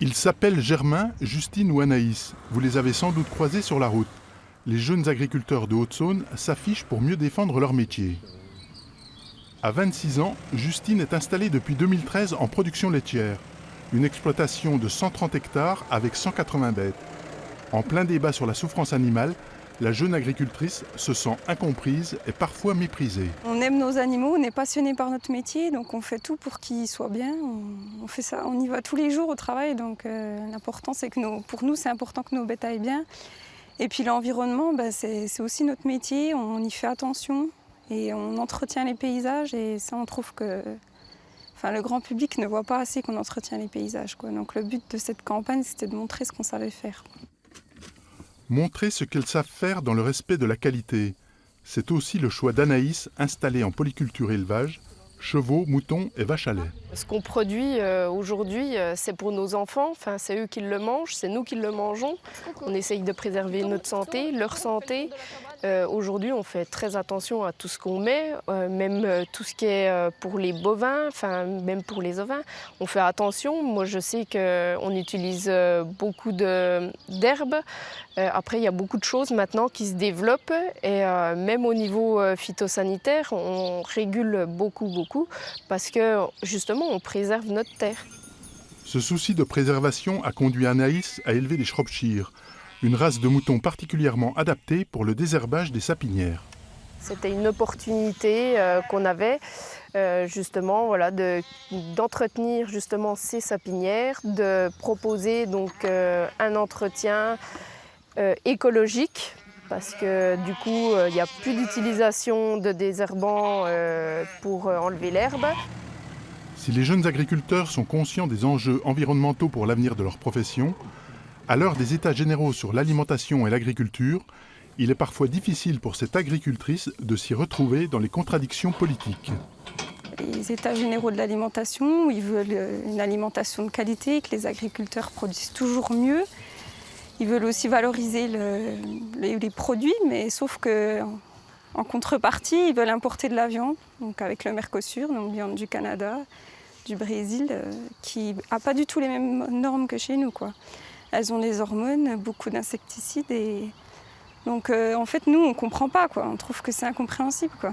Ils s'appellent Germain, Justine ou Anaïs. Vous les avez sans doute croisés sur la route. Les jeunes agriculteurs de Haute-Saône s'affichent pour mieux défendre leur métier. À 26 ans, Justine est installée depuis 2013 en production laitière. Une exploitation de 130 hectares avec 180 bêtes. En plein débat sur la souffrance animale, la jeune agricultrice se sent incomprise et parfois méprisée. On aime nos animaux, on est passionné par notre métier, donc on fait tout pour qu'ils soient bien. On fait ça, on y va tous les jours au travail, donc l'important c'est que pour nous c'est important que nos bêtes aillent bien. Et puis l'environnement, c'est aussi notre métier, on y fait attention et on entretient les paysages et ça on trouve que le grand public ne voit pas assez qu'on entretient les paysages, quoi. Donc le but de cette campagne c'était de montrer ce qu'on savait faire. Montrer ce qu'elles savent faire dans le respect de la qualité. C'est aussi le choix d'Anaïs, installée en polyculture élevage, chevaux, moutons et vaches à lait. Ce qu'on produit aujourd'hui, c'est pour nos enfants, c'est eux qui le mangent, c'est nous qui le mangeons. On essaye de préserver notre santé, leur santé. Aujourd'hui, on fait très attention à tout ce qu'on met, même tout ce qui est pour les bovins, même pour les ovins. On fait attention. Moi, je sais qu'on utilise beaucoup d'herbes. Après, il y a beaucoup de choses maintenant qui se développent et même au niveau phytosanitaire, on régule beaucoup parce que justement, on préserve notre terre. Ce souci de préservation a conduit Anaïs à élever des Shropshire, une race de moutons particulièrement adaptée pour le désherbage des sapinières. C'était une opportunité qu'on avait justement d'entretenir justement ces sapinières, de proposer donc un entretien écologique parce que du coup il n'y a plus d'utilisation de désherbants pour enlever l'herbe. Si les jeunes agriculteurs sont conscients des enjeux environnementaux pour l'avenir de leur profession, à l'heure des états généraux sur l'alimentation et l'agriculture, il est parfois difficile pour cette agricultrice de s'y retrouver dans les contradictions politiques. Les états généraux de l'alimentation, ils veulent une alimentation de qualité, que les agriculteurs produisent toujours mieux. Ils veulent aussi valoriser les produits, mais sauf qu'en contrepartie, ils veulent importer de la viande, donc avec le Mercosur, donc viande du Canada, du Brésil, qui n'a pas du tout les mêmes normes que chez nous, quoi. Elles ont des hormones, beaucoup d'insecticides et donc en fait nous on ne comprend pas, quoi. On trouve que c'est incompréhensible, quoi.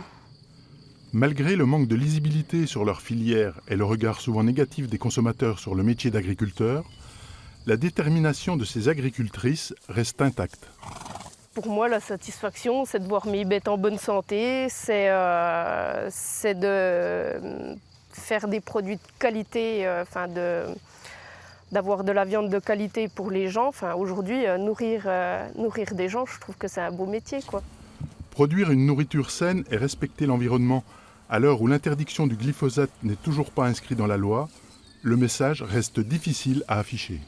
Malgré le manque de lisibilité sur leur filière et le regard souvent négatif des consommateurs sur le métier d'agriculteur, la détermination de ces agricultrices reste intacte. Pour moi, la satisfaction, c'est de voir mes bêtes en bonne santé, c'est de faire des produits de qualité, d'avoir de la viande de qualité pour les gens. Aujourd'hui, nourrir des gens, je trouve que c'est un beau métier, quoi. Produire une nourriture saine et respecter l'environnement, à l'heure où l'interdiction du glyphosate n'est toujours pas inscrite dans la loi, le message reste difficile à afficher.